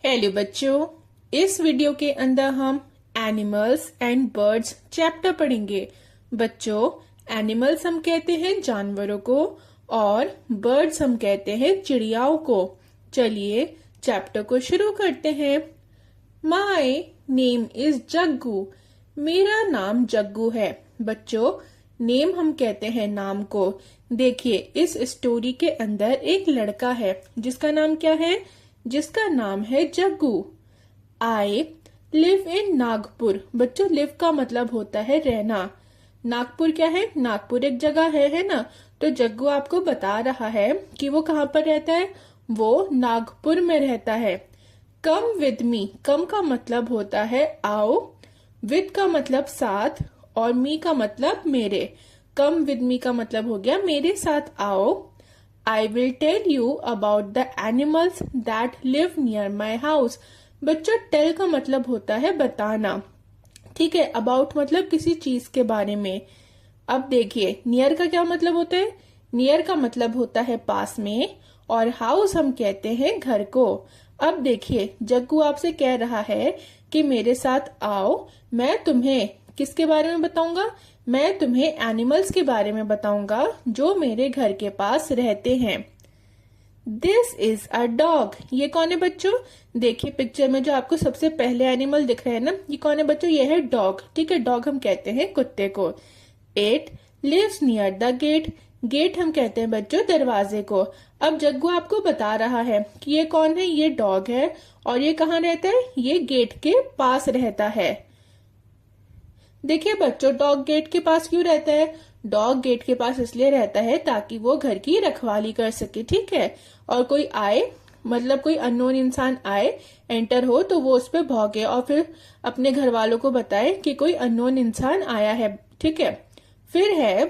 Hello बच्चों, इस video के अंदर हम एनिमल्स एंड बर्ड्स चैप्टर पढ़ेंगे। बच्चों, एनिमल्स हम कहते हैं जानवरों को और बर्ड्स हम कहते हैं चिड़ियाओं को। चलिए चैप्टर को शुरू करते हैं। My name is Jaggu. मेरा नाम जग्गू है। बच्चों, नेम हम कहते हैं नाम को। देखिए, इस स्टोरी के अंदर एक लड़का है जिसका नाम क्या है? जिसका नाम है Jaggu. I live in Nagpur. बच्चों, लिव का मतलब होता है रहना। नागपुर क्या है? नागपुर एक जगह है ना। तो जग्गू आपको बता रहा है कि वो कहाँ पर रहता है। वो नागपुर में रहता है। Come with me. कम का मतलब होता है आओ, विद का मतलब साथ और मी का मतलब मेरे। कम विद मी का मतलब हो गया मेरे साथ आओ। I will tell you about the animals that live near my house. बच्चों, tell का मतलब होता है बताना, ठीक है। about मतलब किसी चीज के बारे में। अब देखिए, near का क्या मतलब होता है? near का मतलब होता है पास में, और house हम कहते हैं घर को। अब देखिए, जग्गू आपसे कह रहा है कि मेरे साथ आओ, मैं तुम्हें किसके बारे में बताऊंगा? मैं तुम्हें एनिमल्स के बारे में बताऊंगा जो मेरे घर के पास रहते हैं। This is a dog. ये कौन है बच्चों? देखिए पिक्चर में जो आपको सबसे पहले एनिमल दिख रहा है ना, ये कौन है बच्चों? ये है डॉग, ठीक है। डॉग हम कहते हैं कुत्ते को। It lives near the gate. Gate हम कहते हैं बच्चों दरवाजे को। अब जग्गू आपको बता रहा है कि ये कौन है? ये डॉग है। और ये कहाँ रहता है? ये गेट के पास रहता है। देखिए बच्चों, डॉग गेट के पास क्यों रहता है? डॉग गेट के पास इसलिए रहता है ताकि वो घर की रखवाली कर सके, ठीक है। और कोई आए, मतलब कोई अननोन इंसान आए, एंटर हो, तो वो उस पर भौंके और फिर अपने घर वालों को बताए कि कोई अननोन इंसान आया है, ठीक है। फिर है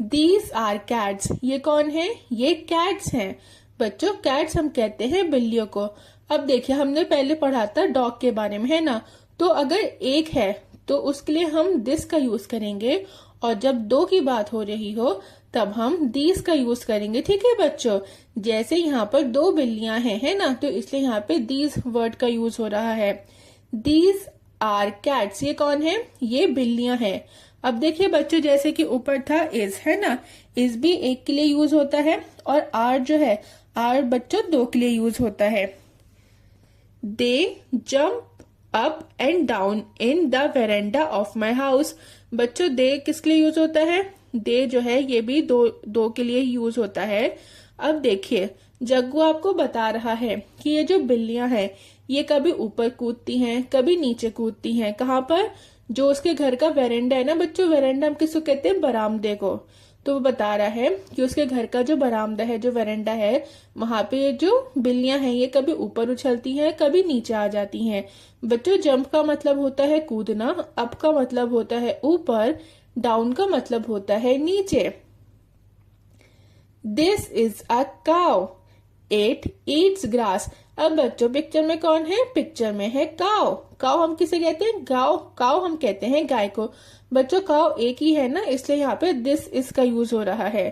दीज आर कैट्स। ये कौन है? ये कैट्स हैं बच्चों। कैट्स हम कहते हैं बिल्लियों को। अब देखिए, हमने पहले पढ़ा था डॉग के बारे में, है ना। तो अगर एक है तो उसके लिए हम दिस का यूज करेंगे, और जब दो की बात हो रही हो तब हम दीज का यूज करेंगे, ठीक है बच्चों। जैसे यहाँ पर दो बिल्लियां हैं, है ना, तो इसलिए यहाँ पे दीज वर्ड का यूज हो रहा है। These are cats. ये कौन है? ये बिल्लियां हैं। अब देखिए बच्चों, जैसे कि ऊपर था इज, है ना, इज भी एक के लिए यूज होता है, और आर जो है, आर बच्चों दो के लिए यूज होता है। दे jump up and down in the veranda of my house. बच्चों, दे किसके लिए यूज होता है? दे जो है ये भी दो के लिए यूज होता है। अब देखिए, जग्गू आपको बता रहा है कि ये जो बिल्लियां हैं ये कभी ऊपर कूदती हैं, कभी नीचे कूदती हैं। कहाँ पर? जो उसके घर का वेरेंडा है ना बच्चों, वेरेंडा हम किसको कहते हैं? बरामदे को। तो वो बता रहा है कि उसके घर का जो बरामदा है, जो वेरेंडा है, वहां पे ये जो बिल्लियां हैं ये कभी ऊपर उछलती हैं, कभी नीचे आ जाती हैं। बच्चों, जंप का मतलब होता है कूदना, अप का मतलब होता है ऊपर, डाउन का मतलब होता है नीचे। This is a cow. It eats grass. अब बच्चों, पिक्चर में कौन है? पिक्चर में है काउ। काउ हम किसे कहते हैं? गाव। काउ हम कहते हैं गाय को। बच्चों, काउ एक ही है ना, इसलिए यहाँ पे दिस इज का यूज हो रहा है।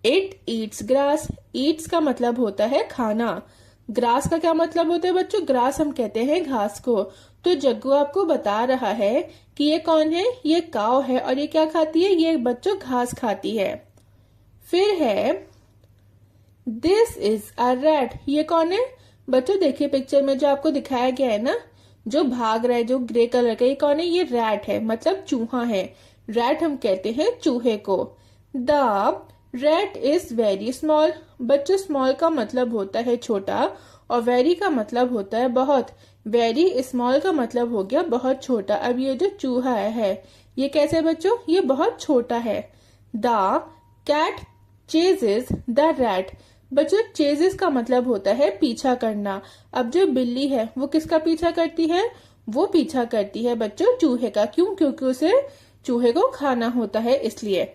It eats grass. ईट्स का मतलब होता है खाना। ग्रास का क्या मतलब होता है बच्चों? ग्रास हम कहते हैं घास को। तो जग्गू आपको बता रहा है कि ये कौन है? ये काउ है। और ये क्या खाती है? ये बच्चों घास खाती है। फिर है दिस इज अ रैट। ये कौन है बच्चों? देखिए पिक्चर में जो आपको दिखाया गया है ना, जो भाग रहा है, जो ग्रे कलर का, ये कौन है? ये रैट है, मतलब चूहा है। रैट हम कहते हैं चूहे को। The rat is very small. बच्चों, स्मॉल का मतलब होता है छोटा, और वेरी का मतलब होता है बहुत। वेरी स्मॉल का मतलब हो गया बहुत छोटा। अब ये जो चूहा है ये कैसे बच्चों? ये बहुत छोटा है। The cat chases the rat. बच्चों, चेजेस का मतलब होता है पीछा करना। अब जो बिल्ली है वो किसका पीछा करती है? वो पीछा करती है बच्चों चूहे का। क्यों? क्योंकि उसे चूहे को खाना होता है, इसलिए।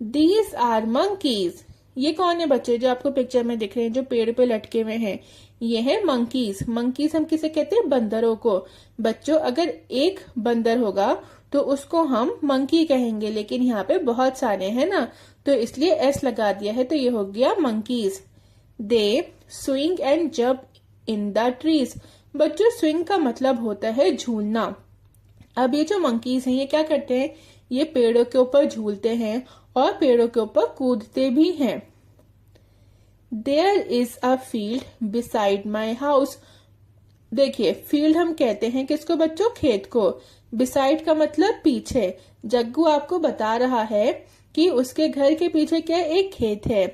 These are monkeys. ये कौन है बच्चे जो आपको पिक्चर में दिख रहे हैं, जो पेड़ पे लटके हुए हैं? ये है मंकीज। मंकीज हम किसे कहते हैं? बंदरों को। बच्चों, अगर एक बंदर होगा तो उसको हम मंकी कहेंगे, लेकिन यहाँ पे बहुत सारे हैं ना, तो इसलिए एस लगा दिया है, तो ये हो गया monkeys. They swing and jump in the trees. बच्चों स्विंग का मतलब होता है झूलना। अब ये जो मंकीज हैं ये क्या करते हैं, ये पेड़ों के ऊपर झूलते हैं और पेड़ों के ऊपर कूदते भी हैं। There is a field beside my house. देखिए फील्ड हम कहते हैं किसको बच्चों, खेत को। बिसाइड का मतलब पीछे। जग्गू आपको बता रहा है कि उसके घर के पीछे क्या एक खेत है।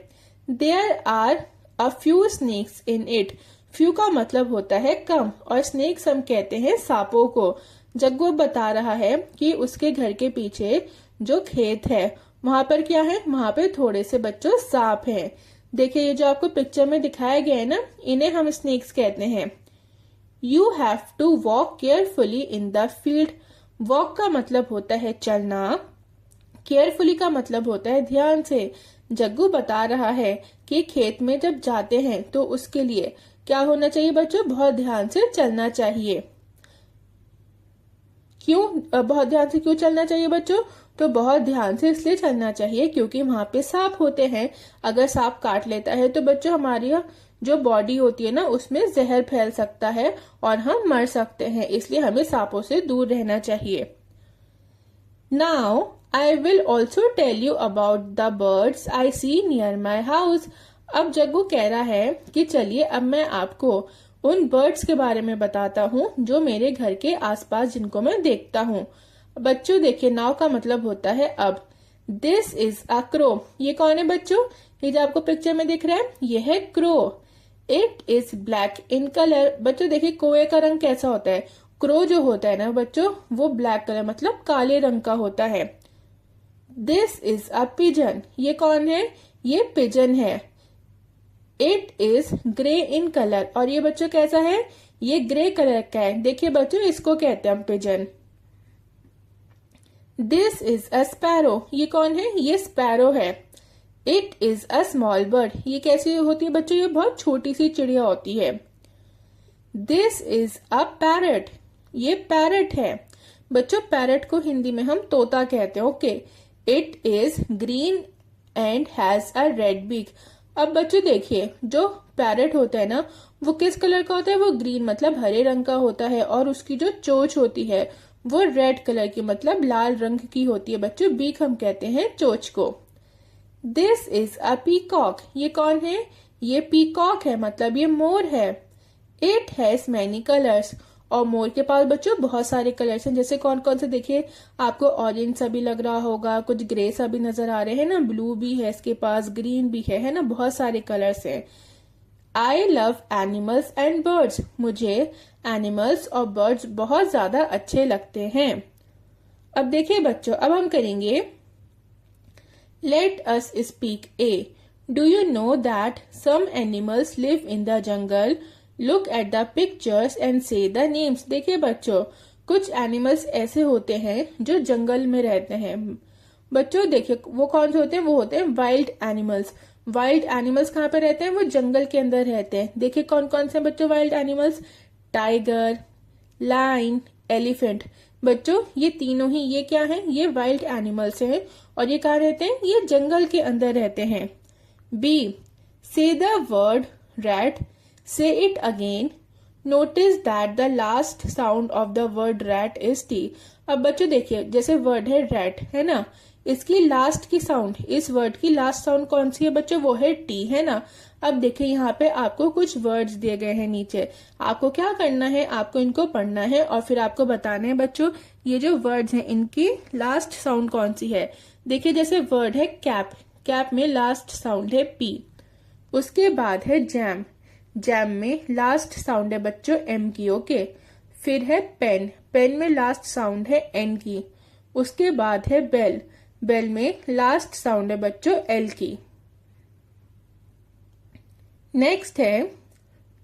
There are a few snakes in it. Few का मतलब होता है कम और स्नेक्स हम कहते हैं सांपों को। जग्गू बता रहा है कि उसके घर के पीछे जो खेत है वहां पर क्या है, वहां पे थोड़े से बच्चों सांप हैं। देखिए ये जो आपको पिक्चर में दिखाया गया है ना, इन्हें हम स्नेक्स कहते हैं। You have to walk carefully in the field. Walk का मतलब होता है चलना, केयरफुली का मतलब होता है ध्यान से। जग्गू बता रहा है कि खेत में जब जाते हैं तो उसके लिए क्या होना चाहिए बच्चों, बहुत ध्यान से चलना चाहिए। क्यों बहुत ध्यान से क्यों चलना चाहिए बच्चों, तो बहुत ध्यान से इसलिए चलना चाहिए क्योंकि वहां पे सांप होते हैं। अगर सांप काट लेता है तो बच्चों हमारी जो बॉडी होती है ना उसमें जहर फैल सकता है और हम मर सकते हैं, इसलिए हमें सांपों से दूर रहना चाहिए। Now I will also tell you about the birds I see near my house. अब जग्गू कह रहा है कि चलिए अब मैं आपको उन बर्ड्स के बारे में बताता हूँ जो मेरे घर के आसपास जिनको मैं देखता हूँ। बच्चों देखिए नाउ का मतलब होता है अब। This is a crow. ये कौन है बच्चों, ये जो आपको पिक्चर में दिख रहा है ये है crow. It is black in colour. बच्चों देखिए कोए का रंग कैसा होता है, क्रो जो होता है ना बच्चों वो ब्लैक कलर मतलब काले रंग का होता है। This is a pigeon. ये कौन है, ये पिजन है। It is grey in colour. और ये बच्चों कैसा है, ये ग्रे कलर का है। देखिए बच्चों इसको कहते हैं हम pigeon. This is a sparrow. ये कौन है, ये स्पैरो है। It is a small bird. ये कैसी होती है बच्चों, ये बहुत छोटी सी चिड़िया होती है। This is a parrot. ये पैरट है। बच्चों पैरट को हिंदी में हम तोता कहते हैं। Okay. It is green and has a red beak. अब बच्चों देखिए जो पैरट होता है ना वो किस कलर का होता है, वो ग्रीन मतलब हरे रंग का होता है और उसकी जो चोंच होती है वो रेड कलर की मतलब लाल रंग की होती है। बच्चों बीक हम कहते हैं चोंच को। This is a peacock. ये कौन है, ये पीकॉक है मतलब ये मोर है। It has many colours. और मोर के पास बच्चों बहुत सारे कलर्स हैं, जैसे कौन कौन से देखिए आपको ऑरेंज सा भी लग रहा होगा, कुछ ग्रे सा भी नजर आ रहे हैं ना, ब्लू भी है इसके पास, ग्रीन भी है ना, बहुत सारे कलर्स हैं। I love animals and birds. मुझे एनिमल्स और बर्ड्स बहुत ज्यादा अच्छे लगते हैं। अब देखिए बच्चों अब हम करेंगे let us speak a. Do you know that some animals live in the jungle. Look at the pictures and say the names. देखिए बच्चों कुछ एनिमल्स ऐसे होते हैं जो जंगल में रहते हैं। बच्चों देखिए वो कौन से होते हैं, वो होते हैं वाइल्ड एनिमल्स। वाइल्ड एनिमल्स कहाँ पे रहते हैं, वो जंगल के अंदर रहते हैं। देखिए कौन कौन से बच्चों wild animals, tiger, lion, elephant. बच्चों ये तीनों ही ये क्या है, ये वाइल्ड एनिमल्स हैं और ये कहाँ रहते हैं, ये जंगल के अंदर रहते हैं। बी, से द वर्ड रैट, से it again. Notice that the last sound of the word rat is T. अब बच्चों देखिए जैसे वर्ड है रैट है ना, इसकी लास्ट की साउंड, इस वर्ड की लास्ट साउंड कौन सी है बच्चों, वो है टी है ना। अब देखिए यहाँ पे आपको कुछ वर्ड्स दिए गए हैं नीचे, आपको क्या करना है, आपको इनको पढ़ना है और फिर आपको बताना है बच्चों ये जो वर्ड्स हैं इनकी लास्ट साउंड कौन सी है। देखिए जैसे वर्ड है कैप, कैप में लास्ट साउंड है पी। उसके बाद है जैम, जैम में लास्ट साउंड है बच्चों एम की। ओके। फिर है पेन, पेन में लास्ट साउंड है एन की। उसके बाद है बेल, बेल में लास्ट साउंड है बच्चों एल की। नेक्स्ट है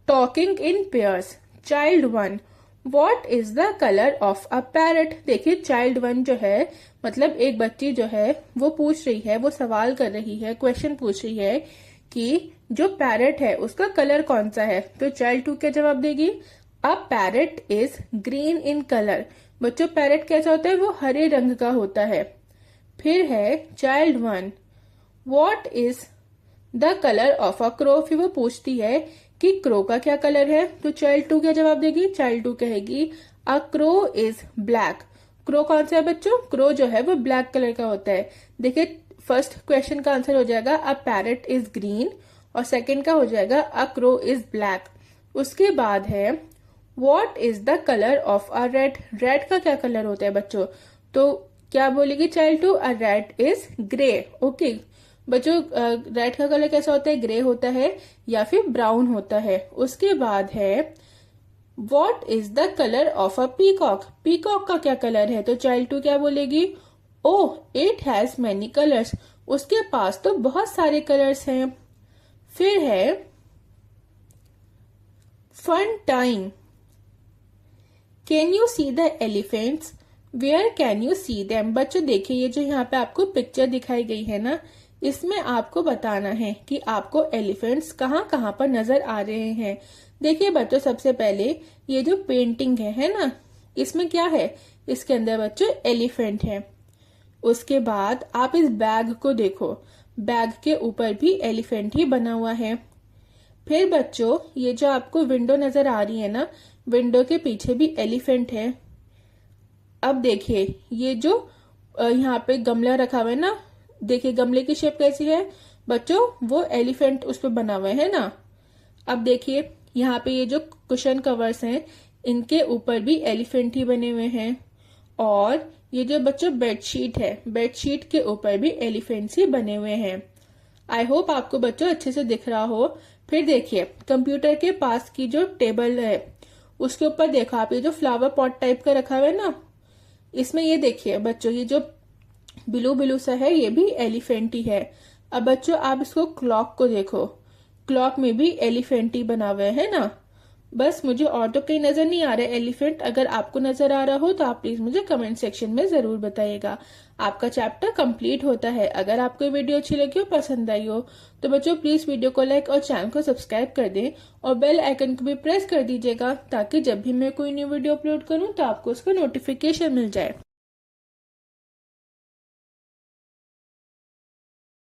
talking in pairs. Child one, what is the colour of a parrot. देखिए चाइल्ड वन जो है मतलब एक बच्ची जो है वो पूछ रही है, वो सवाल कर रही है, क्वेश्चन पूछ रही है कि जो पैरट है उसका कलर कौन सा है। तो चाइल्ड टू क्या जवाब देगी, अ parrot is green in colour. बच्चों पैरट कैसा होता है, वो हरे रंग का होता है। फिर है child one, what is the colour of a crow. फिर वो पूछती है कि क्रो का क्या कलर है, तो चाइल्ड 2 क्या जवाब देगी, चाइल्ड 2 कहेगी a crow is black. Crow कौन सा है बच्चों, क्रो जो है वो ब्लैक कलर का होता है। देखिए फर्स्ट क्वेश्चन का आंसर हो जाएगा अ पैरट इज ग्रीन और सेकंड का हो जाएगा अ क्रो इज ब्लैक। उसके बाद है what is the colour of a red, red का क्या कलर होता है बच्चों, तो क्या बोलेगी child 2, a red is grey. Okay बच्चों, रेड का कलर कैसा होता है, ग्रे होता है या फिर ब्राउन होता है। उसके बाद है what is the colour of a peacock, peacock का क्या कलर है, तो चाइल्ड 2 क्या बोलेगी, oh it has many colours, उसके पास तो बहुत सारे कलर्स हैं। फिर है fun time, can you see the elephants, where can you see them. बच्चों देखिए ये जो यहाँ पे आपको पिक्चर दिखाई गई है ना, इसमें आपको बताना है कि आपको एलिफेंट्स कहाँ कहाँ पर नजर आ रहे हैं। देखिए बच्चों सबसे पहले ये जो पेंटिंग है ना, इसमें क्या है, इसके अंदर बच्चों एलिफेंट है। उसके बाद आप इस बैग को देखो, बैग के ऊपर भी एलिफेंट ही बना हुआ है। फिर बच्चों ये जो आपको विंडो नजर आ रही है ना, विंडो के पीछे भी एलिफेंट है। अब देखिए ये जो यहाँ पे गमला रखा हुआ है ना, देखिए गमले की शेप कैसी है बच्चों, वो एलिफेंट उस पर बना हुआ है ना। अब देखिए यहाँ पे ये जो कुशन कवर्स हैं, इनके ऊपर भी एलिफेंट ही बने हुए हैं। और ये जो बच्चों बेडशीट है, बेडशीट के ऊपर भी एलिफेंट्स ही बने हुए हैं। आई होप आपको बच्चों अच्छे से दिख रहा हो। फिर देखिए कंप्यूटर के पास की जो टेबल है, उसके ऊपर देखो आप, ये जो फ्लावर पॉट टाइप का रखा हुआ है ना, इसमें ये देखिए बच्चों ये जो ब्लू ब्लू सा है, ये भी एलिफेंट ही है। अब बच्चों आप इसको क्लॉक को देखो, क्लॉक में भी एलिफेंट ही बना हुआ है ना। बस मुझे और तो कहीं नजर नहीं आ रहा है एलिफेंट, अगर आपको नजर आ रहा हो तो आप प्लीज मुझे कमेंट सेक्शन में जरूर बताइएगा। आपका चैप्टर कंप्लीट होता है। अगर आपको वीडियो अच्छी लगी हो, पसंद आई हो, तो बच्चों प्लीज वीडियो को लाइक और चैनल को सब्सक्राइब कर दें और बेल आइकन को भी प्रेस कर दीजिएगा, ताकि जब भी मैं कोई न्यू वीडियो अपलोड करूं तो आपको उसका नोटिफिकेशन मिल जाए।